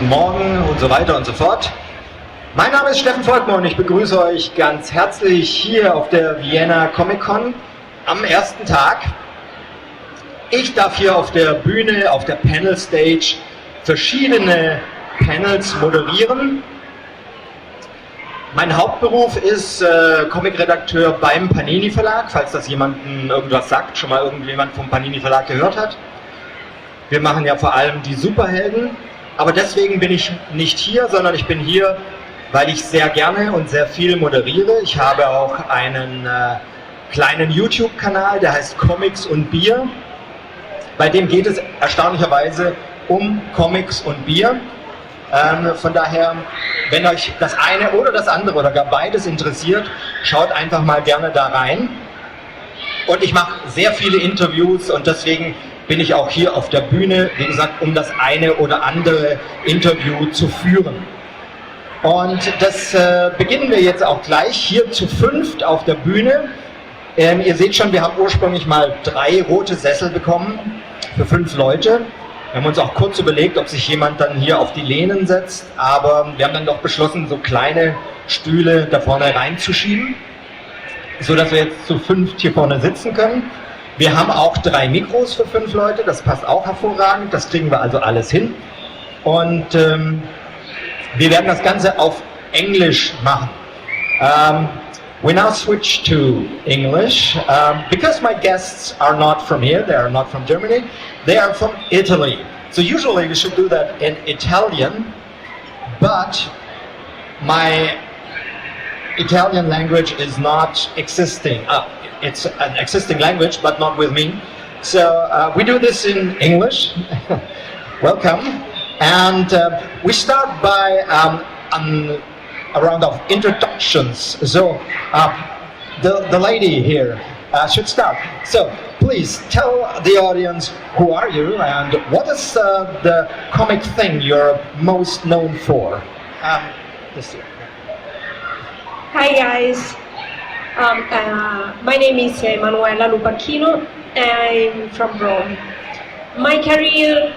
guten Morgen und so weiter und so fort. Mein Name ist Steffen Volkmann und ich begrüße euch ganz herzlich hier auf der Vienna Comic-Con am ersten Tag. Ich darf hier auf der Bühne, auf der Panel Stage verschiedene Panels moderieren. Mein Hauptberuf ist Comicredakteur beim Panini Verlag, falls das jemandem irgendwas sagt, schon mal irgendjemand vom Panini Verlag gehört hat. Wir machen ja vor allem die Superhelden, aber deswegen bin ich nicht hier, sondern ich bin hier, weil ich sehr gerne und sehr viel moderiere. Ich habe auch einen kleinen YouTube-Kanal, der heißt Comics und Bier. Bei dem geht es erstaunlicherweise um Comics und Bier. Von daher, wenn euch das eine oder das andere oder gar beides interessiert, schaut einfach mal gerne da rein. Und ich mache sehr viele Interviews und deswegen bin ich auch hier auf der Bühne, wie gesagt, um das eine oder andere Interview zu führen. Und das beginnen wir jetzt auch gleich hier zu fünft auf der Bühne. Ihr seht schon, wir haben ursprünglich mal 3 rote Sessel bekommen für 5 Leute. Wir haben uns auch kurz überlegt, ob sich jemand dann hier auf die Lehnen setzt, aber wir haben dann doch beschlossen, so kleine Stühle da vorne reinzuschieben, so dass wir jetzt zu 5 hier vorne sitzen können. Wir haben auch 3 Mikros für 5 Leute, das passt auch hervorragend, das kriegen wir also alles hin. Und wir werden das Ganze auf Englisch machen. We now switch to English because my guests are not from here, they are not from Germany, they are from Italy. So usually we should do that in Italian, but my Italian language is not existing. It's an existing language, but not with me. So we do this in English. Welcome. And we start by a round of introductions. So the lady here should start. So please tell the audience, who are you and what is the comic thing you're most known for? This year. Hi guys, my name is Emanuela Lupacchino. I'm from Rome. My career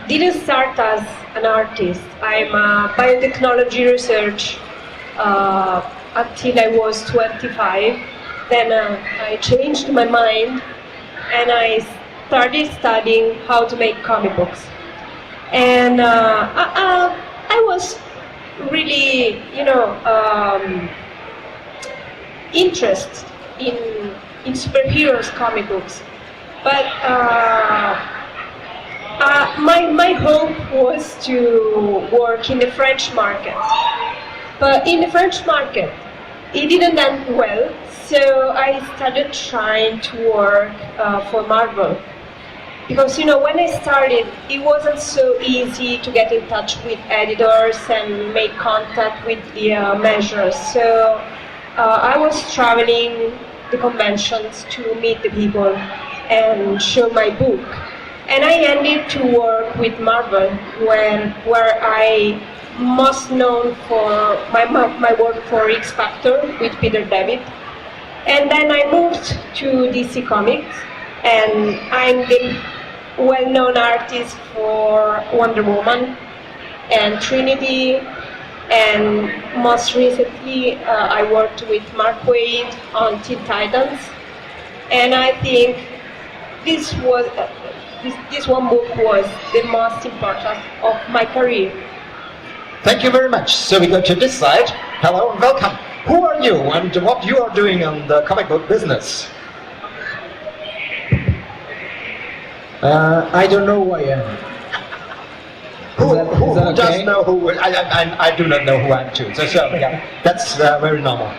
didn't start as an artist. I'm a biotechnology research until I was 25. Then I changed my mind and I started studying how to make comic books. And I was really, interested in superheroes comic books. But my hope was to work in the French market. But in the French market, it didn't end well, so I started trying to work for Marvel. Because, when I started, it wasn't so easy to get in touch with editors and make contact with the measures. So I was traveling the conventions to meet the people and show my book. And I ended to work with Marvel, where I most known for my work for X Factor with Peter David. And then I moved to DC Comics, and I'm the well-known artist for Wonder Woman and Trinity, and most recently I worked with Mark Waid on Teen Titans. And I think this one book was the most important of my career. Thank you very much. So we go to this side. Hello and welcome. Who are you and what you are doing in the comic book business? I don't know who I am. Who okay? does know who? I do not know who I am too. So yeah, that's very normal.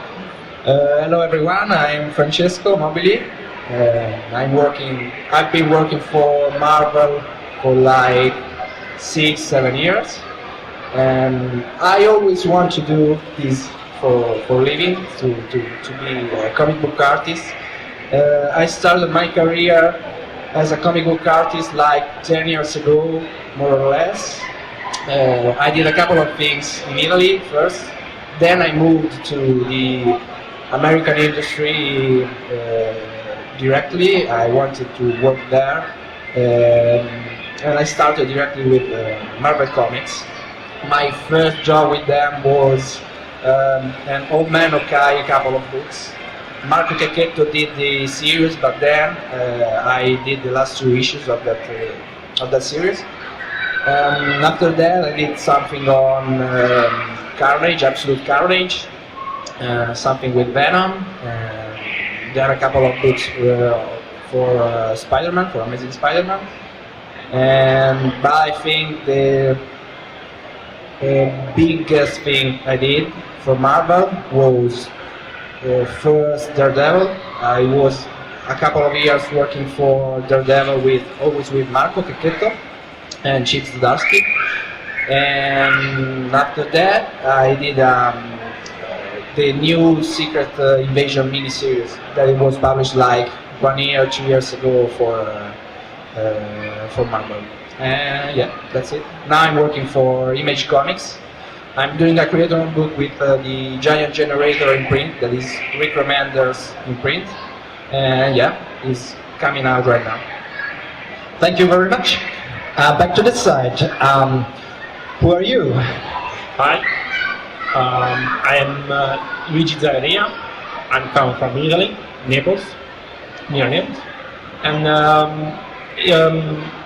Hello everyone, I'm Francesco Mobili. I've been working for Marvel for like 6-7 years, and I always want to do this for living, to be a comic book artist. I started my career as a comic book artist like 10 years ago, more or less. I did a couple of things in Italy first, then I moved to the American industry directly. I wanted to work there, and I started directly with Marvel Comics. my first job with them was an Old Man Okay, a couple of books. Marco Cecchetto did the series, but then I did the last 2 issues of that series. After that, I did something on Carnage, Absolute Carnage, something with Venom. There are a couple of books for Spider-Man, for Amazing Spider-Man. But I think the biggest thing I did for Marvel was first Daredevil. I was a couple of years working for Daredevil always with Marco Cecchetto and Chip Zdarsky. And after that, I did the new Secret Invasion miniseries that it was published like 1 year, 2 years ago for Marvel. And yeah, that's it. Now I'm working for Image Comics. I'm doing a creator book with the Giant Generator imprint, that is Rick Remender's imprint. And yeah, it's coming out right now. Thank you very much. Back to this side. Who are you? Hi, I am Luigi Zagaria. I'm come from Italy, Naples, near Naples, and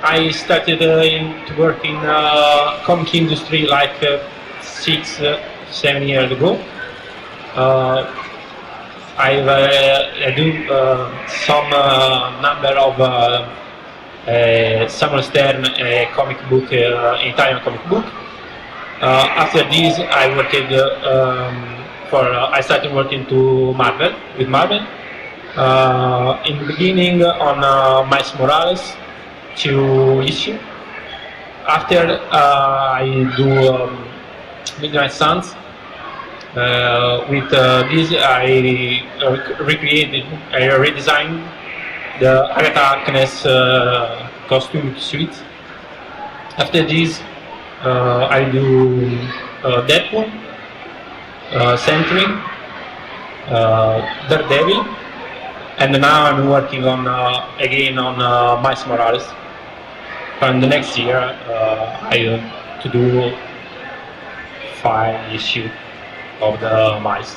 I started to work in comic industry like 6-7 years ago. I do some number of Samo Stern comic book, Italian comic book. After this, I started working to Marvel, with Marvel. In the beginning on Miles Morales 2 issue. After I do Midnight Suns. With this, I redesigned the Agatha Harkness costume suite. After this, I do Deadpool, Sentry, Daredevil, and now I'm working on again on Miles Morales. And the next year, I to do 5 issues of the mice.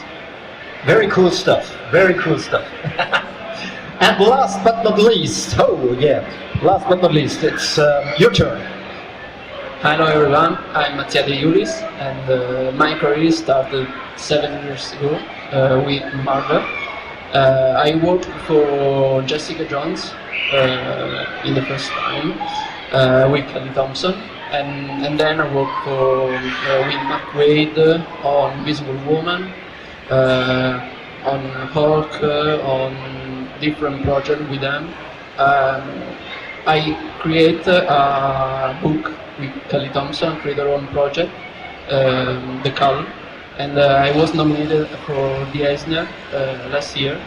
Very cool stuff. Very cool stuff. And last but not least, last but not least, it's your turn. Hello everyone, I'm Mattia de Lulis, and my career started 7 years ago with Marvel. I worked for Jessica Jones in the first time with Kelly Thompson, and then I worked for with Mark Wade on Invisible Woman, on Hulk, on different projects with them. I created a book with Kelly Thompson, create her own project, The Call, and I was nominated for the Eisner this year,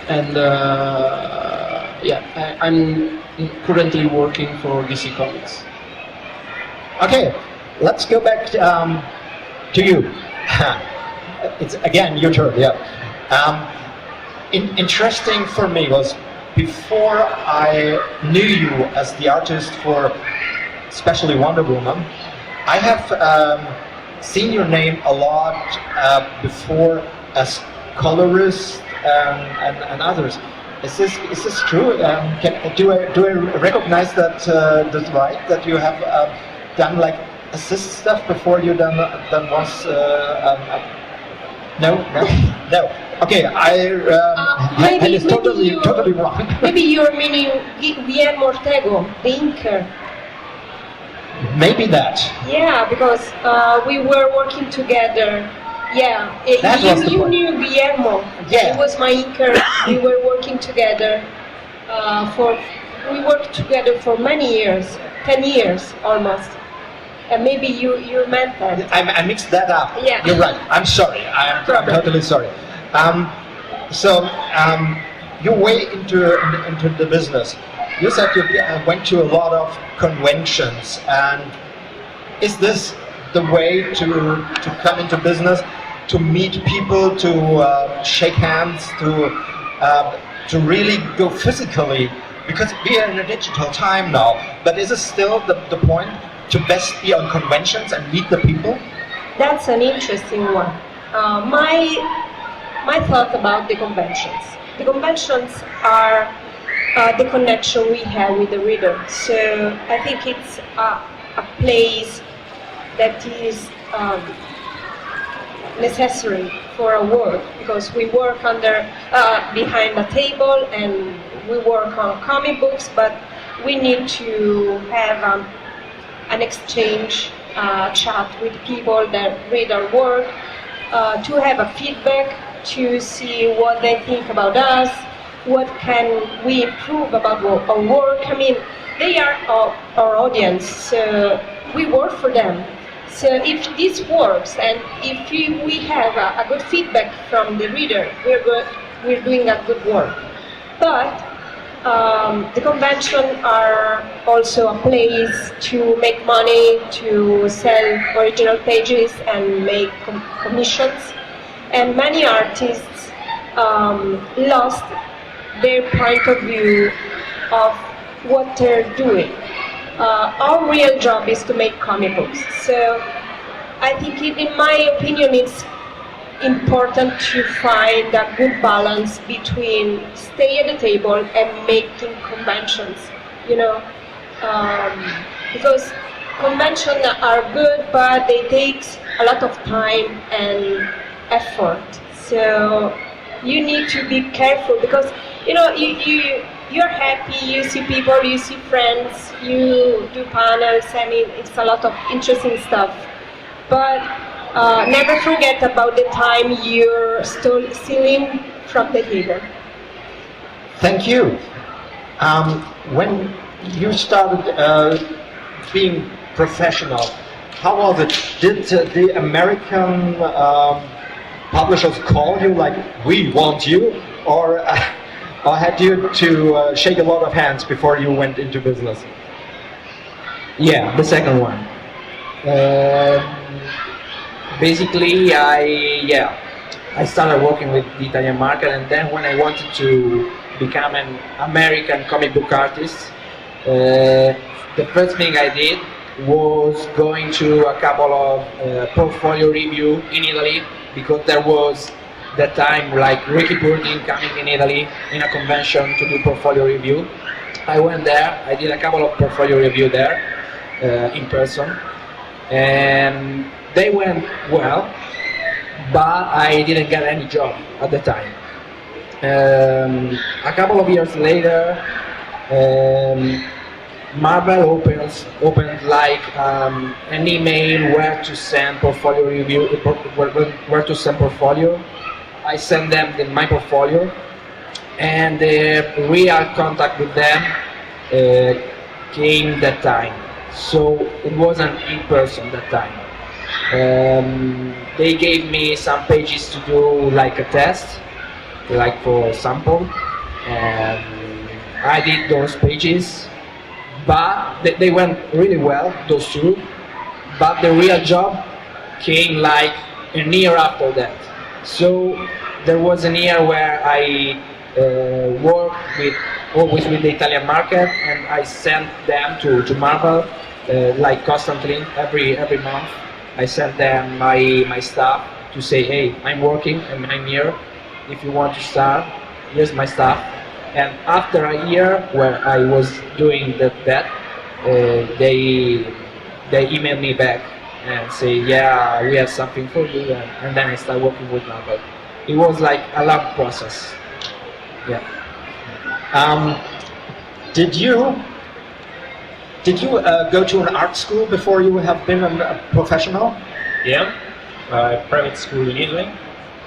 and I'm currently working for DC Comics. Okay, let's go back to you. It's again your turn. Yeah. Interesting for me was, before I knew you as the artist for especially Wonder Woman, I have seen your name a lot before as colorist and others. Is this true? Do I recognize that that's right? That you have done like assist stuff before you done was no. Okay, maybe it's totally wrong. Maybe you're meaning Guillermo Ortego, the inker. Maybe that. Yeah, because we were working together. Yeah, you knew Guillermo. Yeah. He was my inker. We were working together we worked together for many years, 10 years almost. And maybe you meant that. I mixed that up. Yeah. You're right. I'm sorry. I'm totally sorry. Your way into the business. You said you went to a lot of conventions, and is this the way to come into business? To meet people, to shake hands, to really go physically? Because we are in a digital time now. But is it still the point to best be on conventions and meet the people? That's an interesting one. My thought about the conventions. The conventions are the connection we have with the reader. So I think it's a place that is necessary for our work, because we work under behind a table and we work on comic books, but we need to have an exchange chat with people that read our work, to have a feedback, to see what they think about us, what can we improve about our work. I mean, they are our audience, so we work for them. So if this works and if we have a good feedback from the reader, we're doing a good work. But the conventions are also a place to make money, to sell original pages and make commissions. And many artists lost their point of view of what they're doing. Our real job is to make comic books. So I think, in my opinion, it's important to find a good balance between stay at the table and making conventions, you know, because conventions are good, but they take a lot of time and effort. So you need to be careful, because you know you're happy, you see people, you see friends, you do panels. I mean, it's a lot of interesting stuff. But never forget about the time you're stealing from the table. Thank you. When you started being professional, how was it? Did the American publishers call you like, we want you? Or had you to shake a lot of hands before you went into business? Yeah, the second one. Basically, I started working with the Italian market, and then when I wanted to become an American comic book artist, the first thing I did was going to a couple of portfolio review in Italy, because there was that time like Ricky Burden coming in Italy in a convention to do portfolio review. I went there, I did a couple of portfolio review there in person, and they went well, but I didn't get any job at the time. A couple of years later, Marvel opened like an email where to send portfolio review, where to send portfolio. I sent them my portfolio, and the real contact with them came that time. So it wasn't in person that time. They gave me some pages to do like a test, like for sample, and I did those pages, but they went really well, those two, but the real job came like a year after that. So there was a year where I worked always with the Italian market, and I sent them to Marvel like constantly, every month. I sent them my stuff to say, hey, I'm working and I'm here. If you want to start, here's my stuff. And after a year where I was doing that, they emailed me back and say, yeah, we have something for you, and then I started working with Marvel. It was like a long process. Yeah. Did you go to an art school before you have been a professional? Yeah, private school in Italy,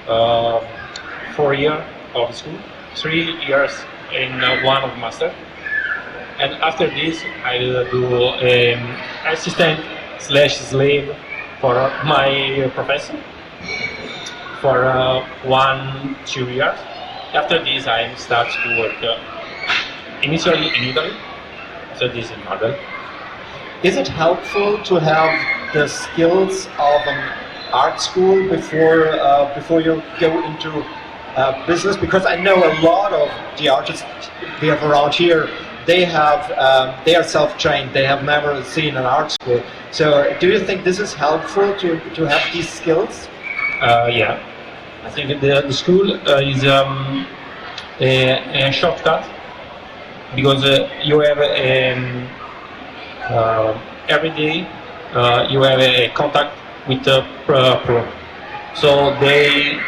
4 years of school, 3 years in one of master, and after this I do assistant/slave for my professor for 1-2 years. After this I start to work initially in Italy, so this is Marvel. Is it helpful to have the skills of an art school before you go into business? Because I know a lot of the artists we have around here, they are self-trained. They have never seen an art school. So, do you think this is helpful to have these skills? Yeah, I think the school is a shortcut because you have every day you have a contact with the pro, so they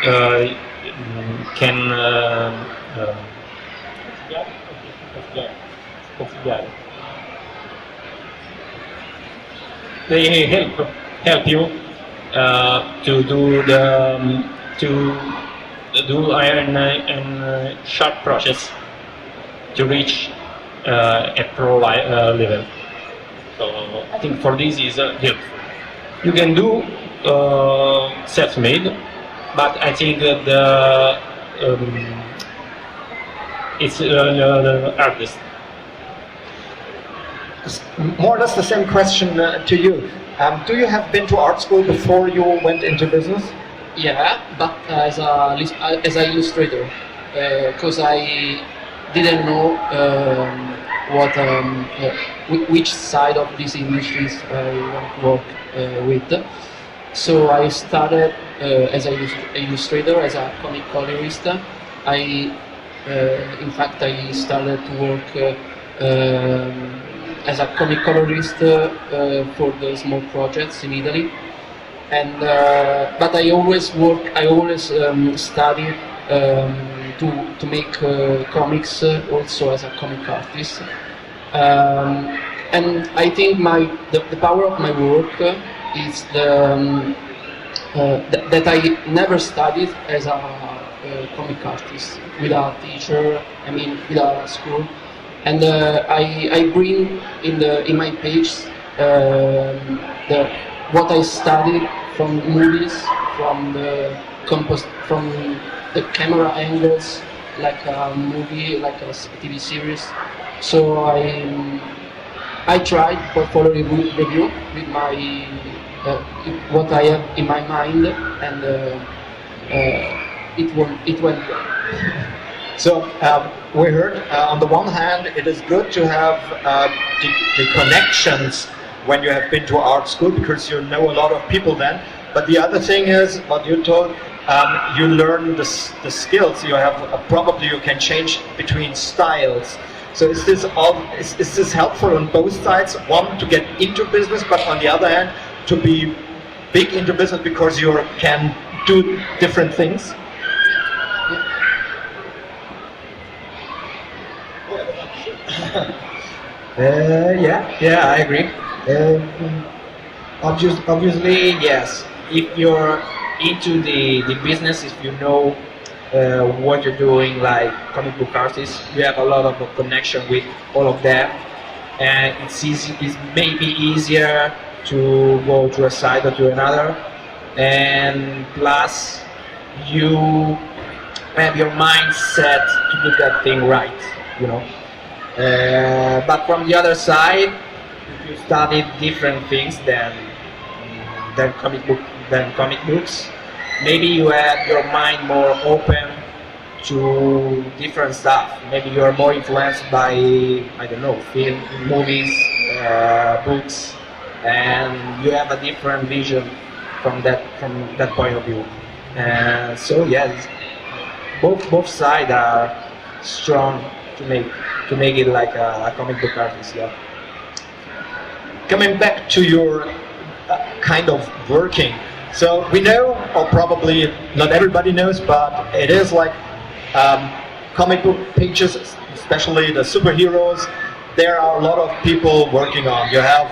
can they help you to do a short process to reach a pro level. So I think for this is helpful. You can do self-made, but I think it's the hardest. More or less the same question to you. Do you have been to art school before you went into business? Yeah, but as an illustrator, because I didn't know which side of these industries I want to work with. So I started as an illustrator, as a comic colorist. In fact, I started to work as a comic colorist for the small projects in Italy. And but I always studied to make comics also as a comic artist. And I think the power of my work is that I never studied as a comic artist with a teacher. I mean, with a school. And I bring in my page what I studied from movies, from the camera angles, like a movie, like a TV series. So I tried portfolio review with my what I have in my mind, and it went well. So we heard on the one hand it is good to have the connections when you have been to art school because you know a lot of people then, but the other thing is what you told, you learn the skills. You have probably you can change between styles. So is this helpful on both sides? One, to get into business, but on the other hand to be big into business because you can do different things. Yeah, I agree. Obviously, yes. If you're into the business, if you know what you're doing, like comic book artists, you have a lot of connection with all of them, and it's maybe easier to go to a side or to another, and plus you have your mind set to do that thing right, you know. But from the other side, if you study different things than comic books, maybe you have your mind more open to different stuff. Maybe you are more influenced by, I don't know, film, movies, books, and you have a different vision from that point of view. So yes, both sides are strong to make it like a comic book artist. Yeah. Coming back to your kind of working, so we know, or probably not everybody knows, but it is like comic book pages, especially the superheroes. There are a lot of people working on. You have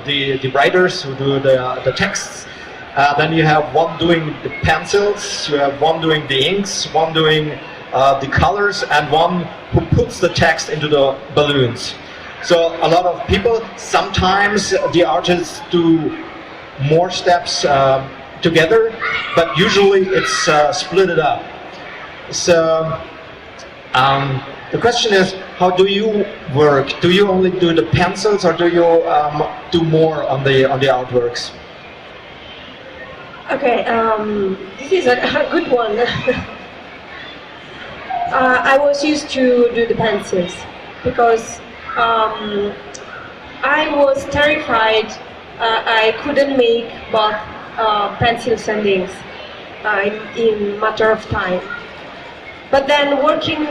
the writers who do the texts. Then you have one doing the pencils. You have one doing the inks. One doing the colors, and one who puts the text into the balloons. So a lot of people, sometimes the artists do more steps together, but usually it's split it up. So the question is, how do you work? Do you only do the pencils, or do you do more on the artworks? Okay, this is a good one. I was used to do the pencils, because I was terrified I couldn't make both pencils and inks in matter of time. But then working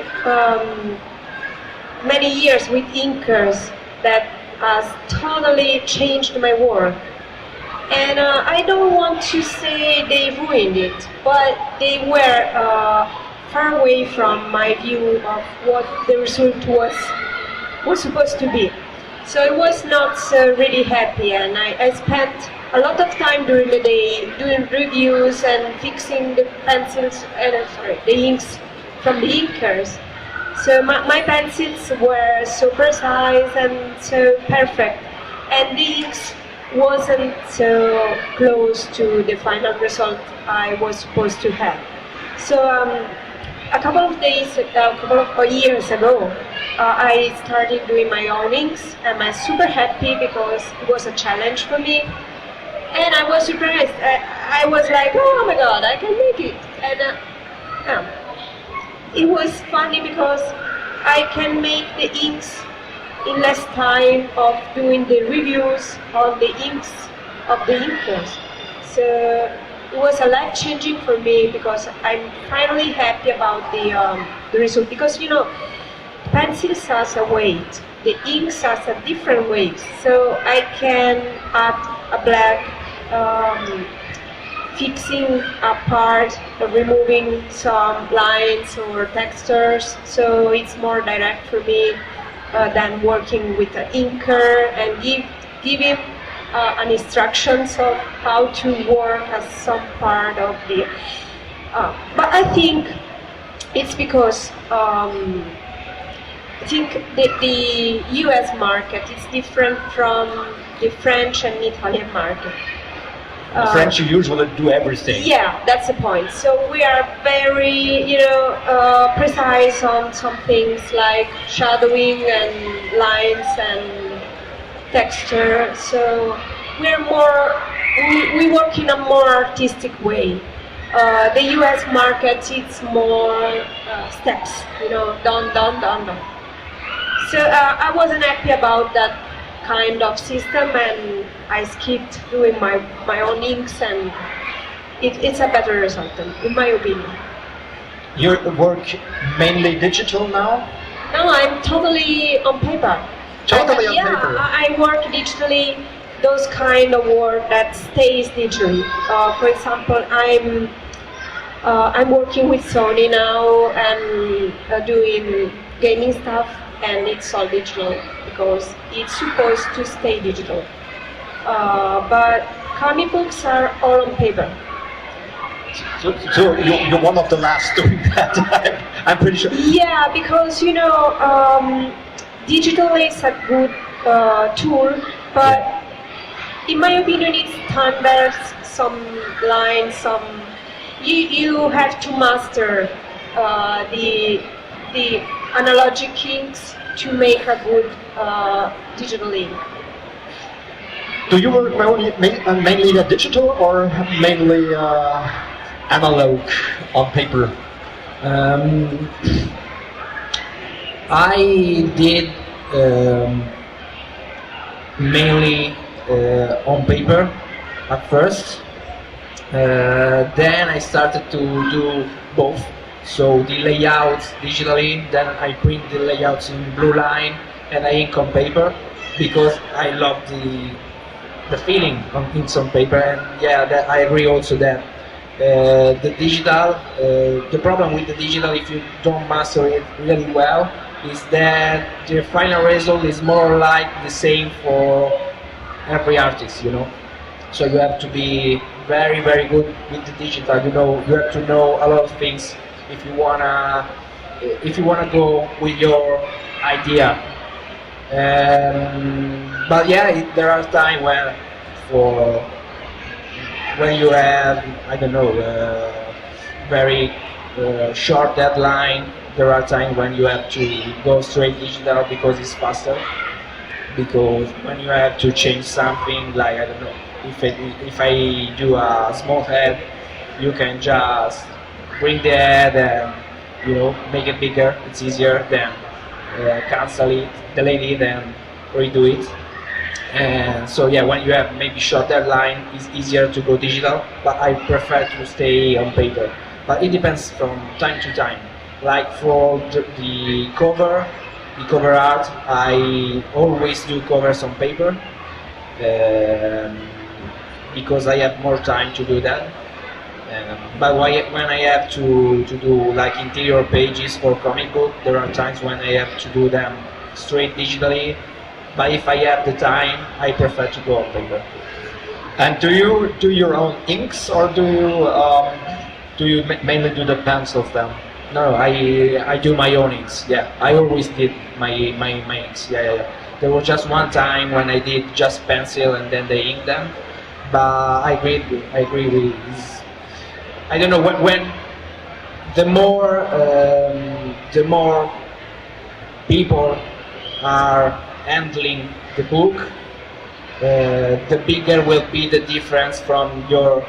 many years with inkers, that has totally changed my work. And I don't want to say they ruined it, but they were far away from my view of what the result was supposed to be. So I was not really happy, and I spent a lot of time during the day doing reviews and fixing the pencils, the inks from the inkers. So my pencils were so precise and so perfect, and the inks wasn't so close to the final result I was supposed to have. So a couple of years ago, I started doing my own inks, and I'm super happy because it was a challenge for me. And I was surprised. I was like, oh my god, I can make it. And it was funny because I can make the inks in less time of doing the reviews on the inks of the inkers. So it was a life changing for me because I'm finally happy about the result. Because pencils has a weight, the inks has a different weight. So I can add a black, fixing a part, removing some lines or textures. So it's more direct for me than working with an inker and giving an instructions of how to work as some part of the. But I think it's because I think the U.S. market is different from the French and Italian market. The French usually do everything. Yeah, that's the point. So we are very, precise on some things like shadowing and lines and texture. So we work in a more artistic way. The U.S. market, it's more steps, done. So I wasn't happy about that kind of system, and I skipped doing my own inks, and it's a better result, in my opinion. You work mainly digital now? No, I'm totally on paper. Totally on yeah, paper? I work digitally, those kind of work that stays digitally. For example, I'm working with Sony now and doing gaming stuff, and it's all digital because it's supposed to stay digital. But comic books are all on paper. So you're one of the last doing that, I'm pretty sure. Yeah, because digital is a good tool, but in my opinion it's time there's some lines, you have to master the analogic inks to make a good digital ink. Do you work mainly digital or mainly analog on paper? I did mainly on paper at first. Then I started to do both. So the layouts digitally, then I print the layouts in blue line and I ink on paper because I love the feeling on inks on paper. And yeah, I agree also that the digital, the problem with the digital, if you don't master it really well, is that the final result is more like the same for every artist, So you have to be very, very good with the digital. You have to know a lot of things if you wanna go with your idea. But yeah, there are times when you have, I don't know, very short deadline. There are times when you have to go straight digital because it's faster. Because when you have to change something, like I don't know, if I do a small head, you can just bring the head and make it bigger. It's easier than cancel it, delete it, and redo it. And so yeah, when you have maybe short deadline, it's easier to go digital, but I prefer to stay on paper. But it depends from time to time. Like for the cover art, I always do covers on paper because I have more time to do that. But when I have to do like interior pages for comic book, there are times when I have to do them straight digitally. But if I have the time, I prefer to go on paper. And do you do your own inks, or do you mainly do the pencils then? No, I do my own inks. Yeah, I always did my inks. Yeah. There was just one time when I did just pencil and then they ink them. But I agree with this. I don't know when the more people are handling the book, the bigger will be the difference from your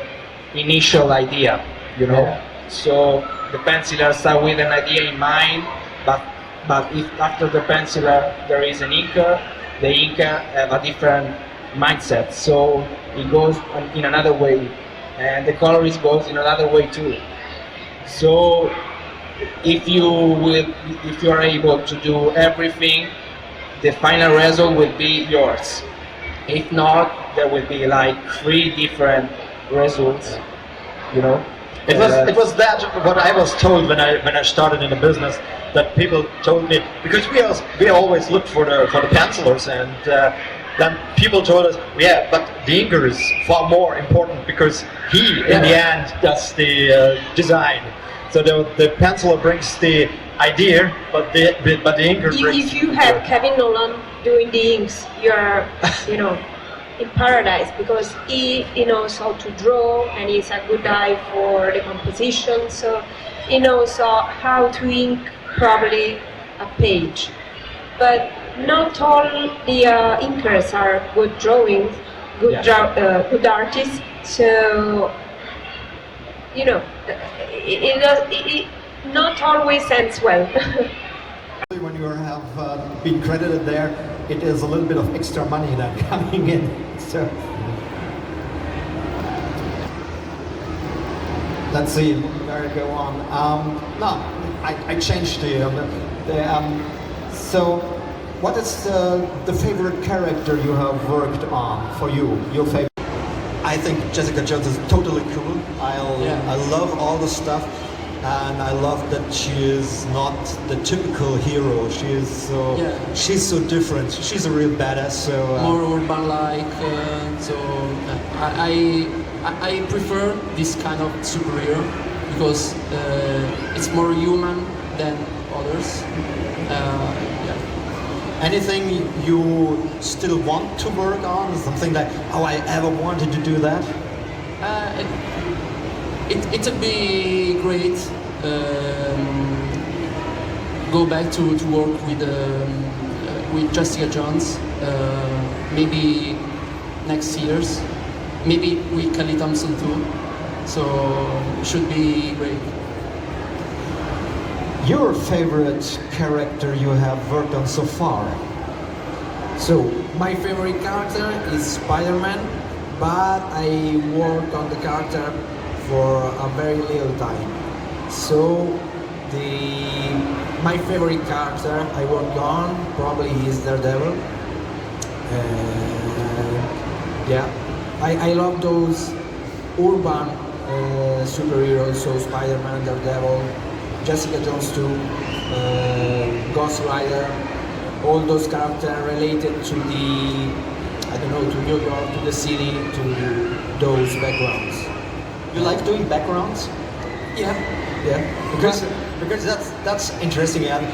initial idea, you know. Yeah. So the penciler start with an idea in mind, but if after the penciler there is an inker, the inker have a different mindset, so it goes in another way, and the colorist goes in another way too. So if you are able to do everything, the final result will be yours. If not, there will be like 3 different results, you know. It was that what I was told when I started in the business, that people told me, because we always looked for the pencilers, and then people told us, yeah, but the inker is far more important because he in the end does the design. So the penciler brings the idea, but the inker brings. If you have Kevin Nolan doing the inks, you are, in paradise, because he knows how to draw and he's a good eye for the composition. So he knows how to ink properly a page. But not all the inkers are good drawing, good artists. So it not always ends well. When you have been credited there, it is a little bit of extra money that coming in. So let's see where I go on. No, I changed so what is the favorite character you have worked on for you? Your favorite? I think Jessica Jones is totally cool. I love all the stuff. And I love that she is not the typical hero. She's so different. She's a real badass. So more urban-like. I prefer this kind of superhero because it's more human than others. Anything you still want to work on? Something like, oh, I ever wanted to do that? It would be great go back to work with Jessica Jones, maybe next years, maybe with Kelly Thompson too. So it should be great. Your favorite character you have worked on so far? So my favorite character is Spider-Man, but I worked on the character for a very little time. So my favorite character I worked on probably is Daredevil. I love those urban superheroes, so Spider-Man, Daredevil, Jessica Jones too, Ghost Rider, all those characters related to to New York, to the city, to those backgrounds. You like doing backgrounds? Yeah. Because that's interesting, and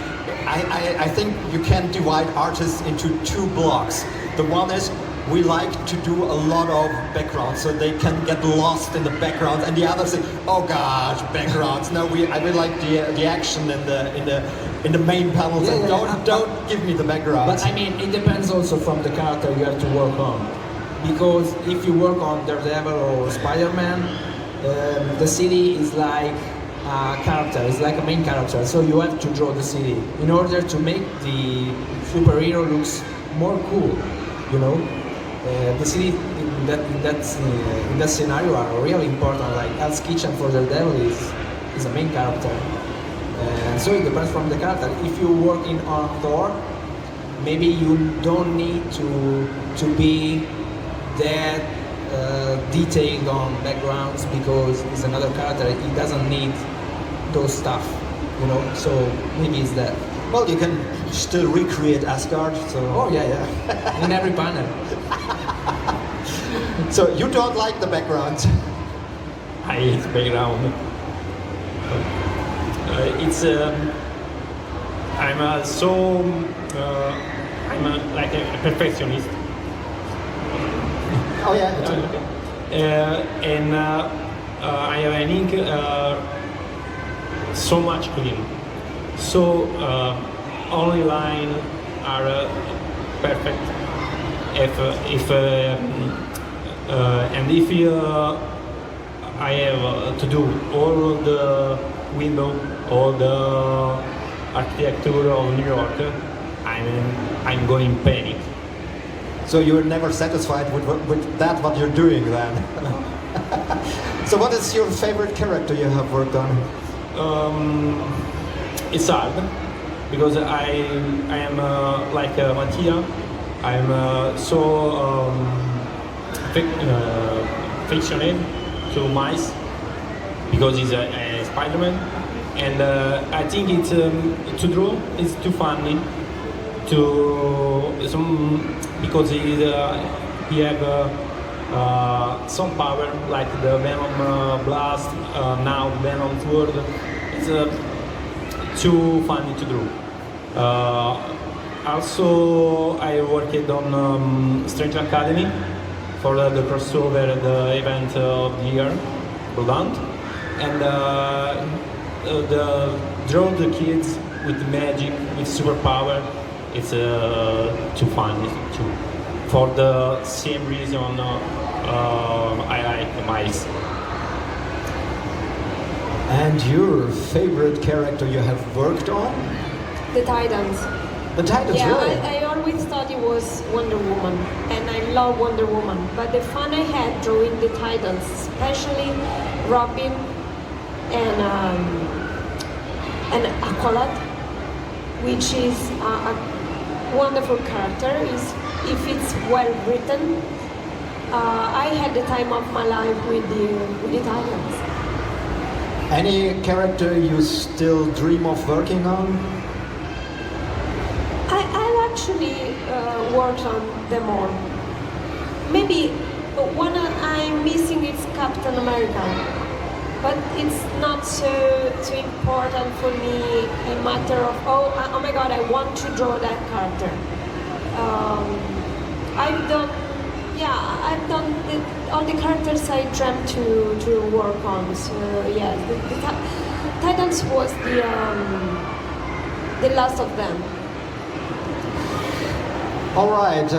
I think you can divide artists into 2 blocks. The one is we like to do a lot of backgrounds, so they can get lost in the background, and the other say, oh gosh, backgrounds. No, I really like the action in the main panels. And don't give me the background. But I mean, it depends also from the character you have to work on, because if you work on Daredevil or Spider-Man, the city is like character. It's like a main character. So you have to draw the city in order to make the superhero looks more cool. You know, the city in that scenario are really important. Like Hell's Kitchen for Daredevil is a main character. And so it depends from the character. If you're working on Thor, maybe you don't need to be that detailed on backgrounds because it's another character. He doesn't need those stuff, you know. So maybe it's that. Well, you can still recreate Asgard. So. Oh yeah. In every panel. So you don't like the background? I hate background. I'm like a perfectionist. Oh yeah. And I have an ink so much clean. So only line are perfect. If I have to do all the window, all the architecture of New York, I'm going panic. So you're never satisfied with that what you're doing then? So what is your favorite character you have worked on? It's hard because I am like Mattia. I'm so affectionate to mice because he's a Spider-Man, and I think it's to draw is too funny because he have some power like the Venom blast, now Venom sword. It's too funny to draw. Also, I worked on Strange Academy for the crossover, the event of the year, Roland, and draw the kids with magic, with superpower. It's too funny too. For the same reason, I like mice. And your favorite character you have worked on? The Titans. The Titans, Yeah, really? I always thought it was Wonder Woman, and I love Wonder Woman. But the fun I had drawing the Titans, especially Robin and Aqualad, which is a wonderful character. If it's well written, I had the time of my life with the Titans. Any character you still dream of working on? I've actually worked on them all. Maybe one I'm missing is Captain America, but it's not so important for me in matter of oh my god, I want to draw that character. I've done all the characters I dreamt to work on. So yeah, the Titans was the last of them. All right,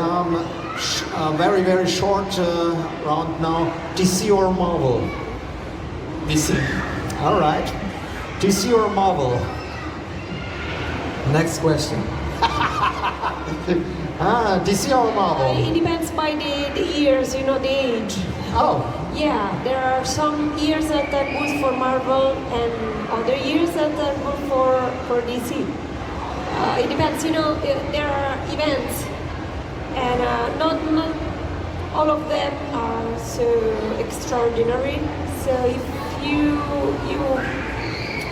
very, very short round now. DC or Marvel? DC. All right. DC or Marvel? Next question. DC or Marvel? It depends by the years, the age. Oh. Yeah, there are some years that are good for Marvel and other years that are good for DC. It depends, there are events and not all of them are so extraordinary. So if you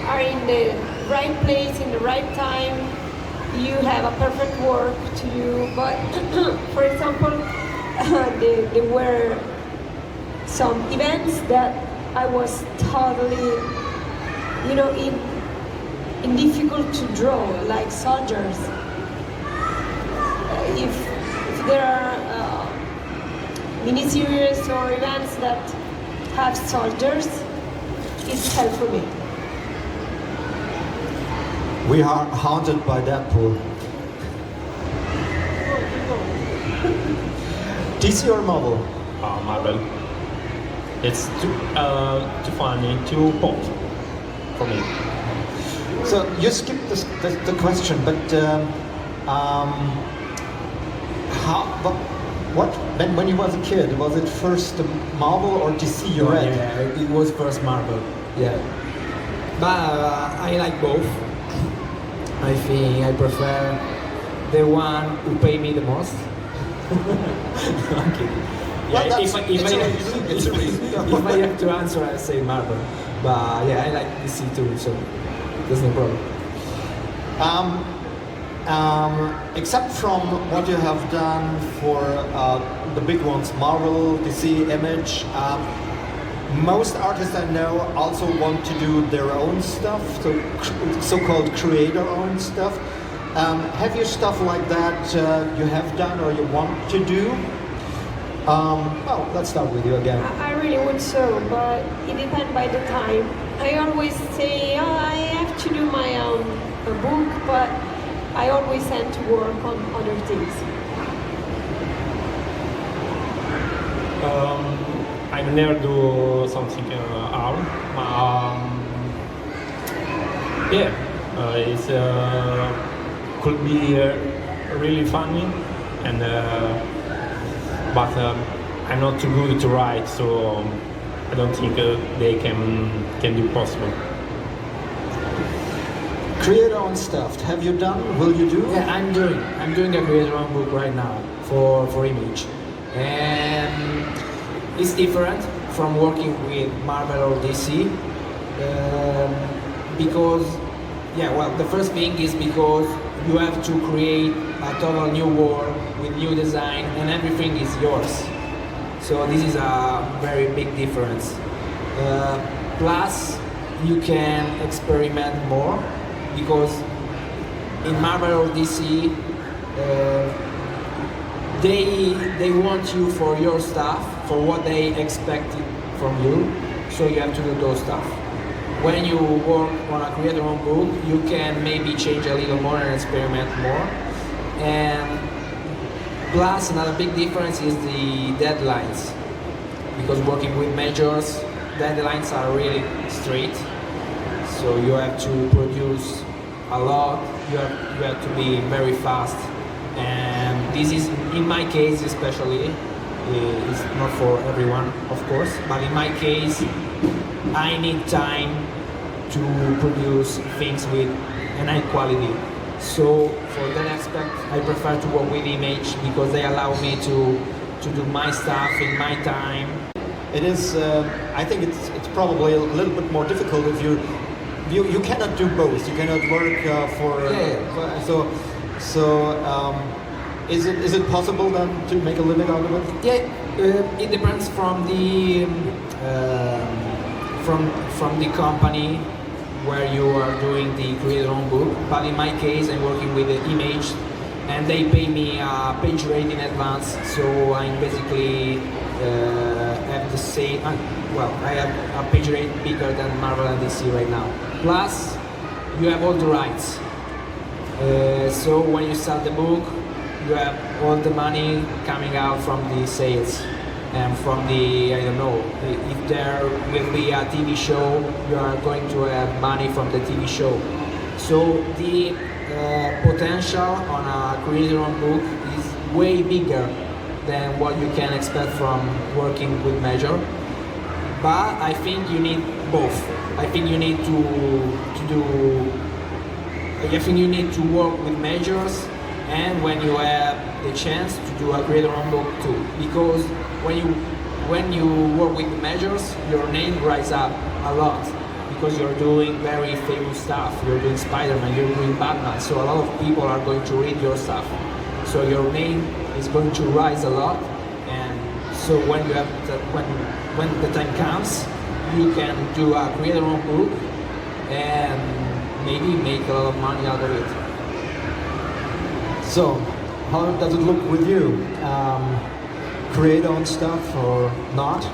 are in the right place in the right time, you have a perfect work to do. But for example, there were some events that I was totally, in difficult to draw, like soldiers. If there are miniseries or events that have soldiers, it's helpful me. We are haunted by Deadpool. DC or Marvel? Marvel. It's too funny, too pop. for me. So you skipped the question, but when you was a kid, was it first Marvel or DC you read? Yeah, it was first Marvel. Yeah, but I like both. I think I prefer the one who pay me the most. Okay. Yeah, if I have to answer, I say Marvel. But yeah, I like DC too, so there's no problem. Except from what you have done for the big ones, Marvel, DC, Image, most artists I know also want to do their own stuff, so-called creator-owned stuff. Have you stuff like that you have done or you want to do? Well, let's start with you again. I really would so, but it depends by the time. I always say, I have to do my own book, but I always tend to work on other things. I never do something hard. Yeah, it's could be really funny, and but I'm not too good to write, so I don't think they can do possible. Creator-owned stuff. Have you done? Will you do? Yeah, I'm doing a creator-owned book right now for Image, and it's different from working with Marvel or DC because, yeah, well, the first thing is because you have to create a total new world with new design and everything is yours. So this is a very big difference. Plus, you can experiment more because in Marvel or DC, they want you for your stuff, for what they expected from you, so you have to do those stuff. When you work on a creator-owned book, you can maybe change a little more and experiment more. And plus, another big difference is the deadlines, because working with majors, deadlines are really strict. So you have to produce a lot. You have to be very fast. And this is, in my case especially, it's not for everyone, of course, but in my case, I need time to produce things with an high quality. So for that aspect, I prefer to work with Image because they allow me to do my stuff in my time. It is. I think it's probably a little bit more difficult if you cannot do both. You cannot work Is it possible then to make a living out of it? Yeah, it depends from the from the company where you are doing the creator-owned book. But in my case, I'm working with the Image, and they pay me a page rate in advance. So I'm basically have the same. Well, I have a page rate bigger than Marvel and DC right now. Plus, you have all the rights. So when you sell the book, you have all the money coming out from the sales and from the, I don't know, if there will be a TV show, you are going to have money from the TV show. So the potential on a creator-owned book is way bigger than what you can expect from working with major. But I think you need both. I think you need to work with majors, and when you have the chance to do a creator-owned book too, because when you work with the majors, your name rises up a lot because you're doing very famous stuff. You're doing Spider-Man, you're doing Batman, so a lot of people are going to read your stuff. So your name is going to rise a lot, and so when you have when the time comes, you can do a creator-owned book and maybe make a lot of money out of it. So, how does it look with you? Create-own stuff or not?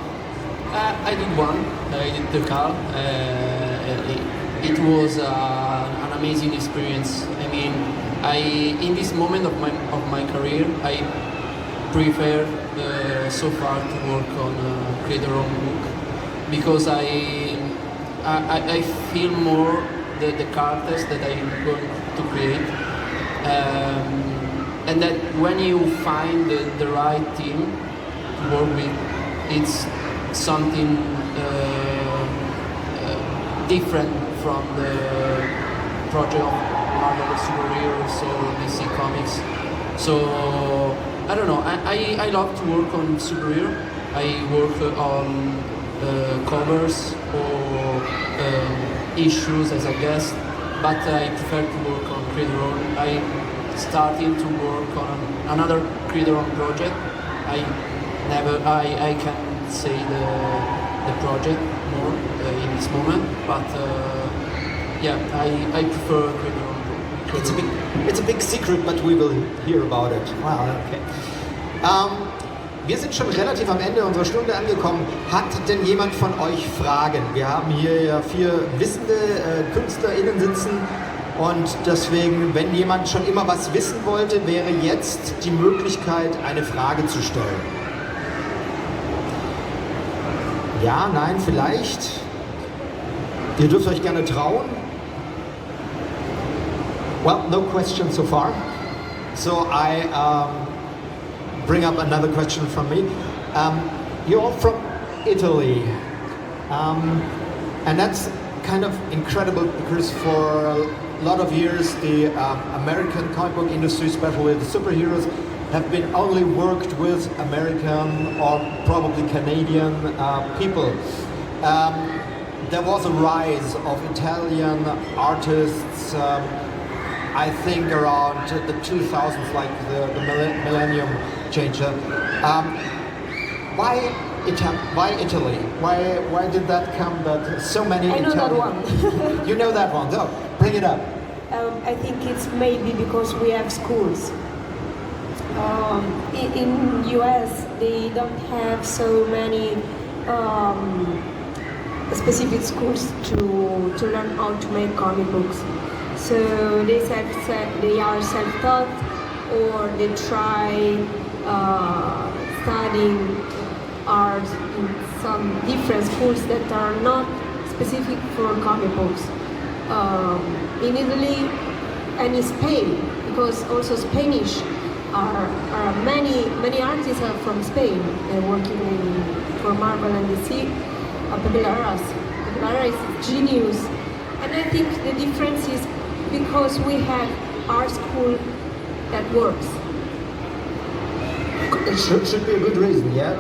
I did one. I did the car. It was an amazing experience. I mean, in this moment of my career, I prefer so far to work on a creator-owned book because I feel more the characters that I'm going to create. And that when you find the right team to work with, it's something different from the project of Marvel superheroes or DC Comics. So I don't know. I love to work on superhero. I work on covers or issues as a guest, but I prefer to work on creator role. I'm starting to work on another creator own project. I can say the project more in this moment, but yeah, I prefer creator own. It's a big secret, but we will hear about it. Wow, okay. Wir sind schon relativ am Ende unserer Stunde angekommen. Hat denn jemand von euch Fragen? Wir haben hier ja 4 wissende KünstlerInnen sitzen und deswegen, wenn jemand schon immer was wissen wollte, wäre jetzt die Möglichkeit, eine Frage zu stellen. Ja, nein, vielleicht. Ihr dürft euch gerne trauen. Well, no questions so far. So I bring up another question from me. You're all from Italy, and that's kind of incredible because for a lot of years the American comic book industry, especially the superheroes, have been only worked with American or probably Canadian people. There was a rise of Italian artists, I think around the 2000s, like the millennium change. Why Italy? Why did that come? That so many I know Italian. that one. You know that one. So bring it up. I think it's maybe because we have schools. In US, they don't have so many specific schools to learn how to make comic books. So they are self-taught, or they try studying art in some different schools that are not specific for comic books. In Italy and in Spain, because also Spanish are many artists are from Spain working for Marvel and DC. Pagularas is genius, and I think the difference is because we have art school that works. It should be a good reason, yeah.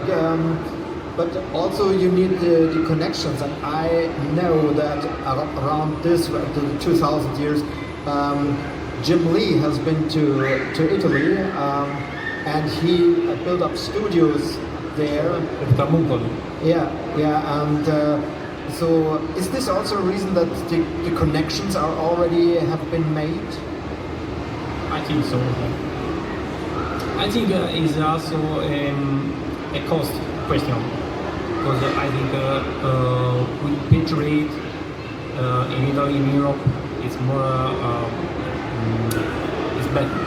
But also you need the connections, and I know that around the 2000 years, Jim Lee has been to Italy, and he built up studios there. Yeah, and so is this also a reason that the connections are already have been made? I think so. I think it's also a cost question, because I think with pitch rate in Italy, in Europe, it's more it's better.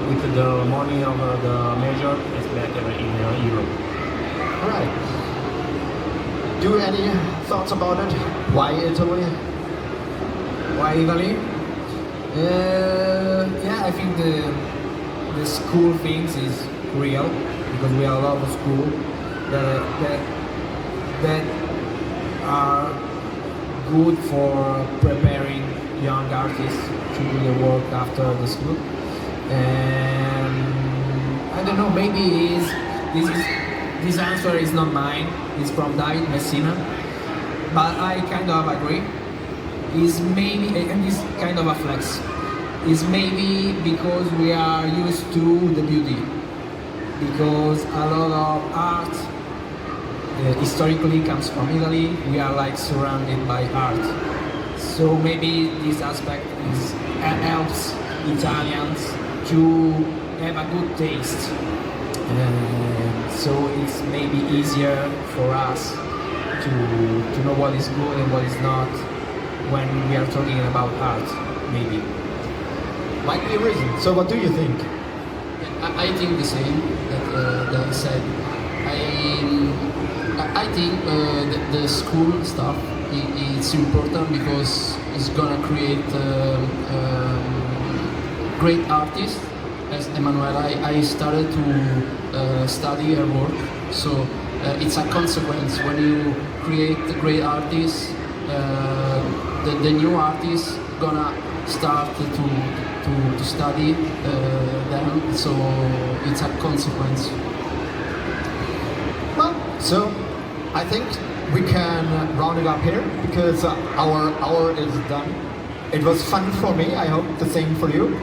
With the money of the major, it's better in Europe. All right. Do any thoughts about it? Why Italy? Why Italy? Yeah, I think the school things is real, because we have a lot of school that are good for preparing young artists to do the work after the school. And I don't know, maybe this answer is not mine, it's from David Messina, but I kind of agree. Is maybe, and it's kind of a flex, is maybe because we are used to the beauty, because a lot of art historically comes from Italy. We are like surrounded by art, so maybe this aspect helps Italians to have a good taste, so it's maybe easier for us to know what is good and what is not when we are talking about art, maybe. Might be a reason. So what do you think? I think the same that I said. I think the school stuff it's important because it's gonna create great artists. As Emanuela, I started to study her work, so it's a consequence. When you create great artists, the new artists gonna start to study them, so it's a consequence. Well, so I think we can round it up here because our hour is done. It was fun for me. I hope the same for you.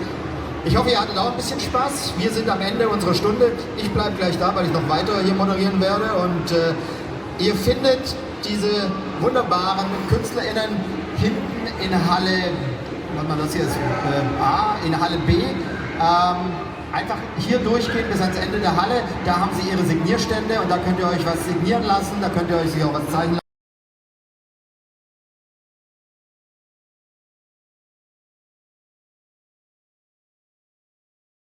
Ich hoffe, ihr hattet auch ein bisschen Spaß. Wir sind am Ende unserer Stunde. Ich bleibe gleich da, weil ich noch weiter hier moderieren werde. Und ihr findet diese wunderbaren KünstlerInnen hinten in Halle, was man das hier ist, A, in Halle B. Einfach hier durchgehen bis ans Ende der Halle. Da haben sie ihre Signierstände und da könnt ihr euch was signieren lassen, da könnt ihr euch auch was zeigen lassen.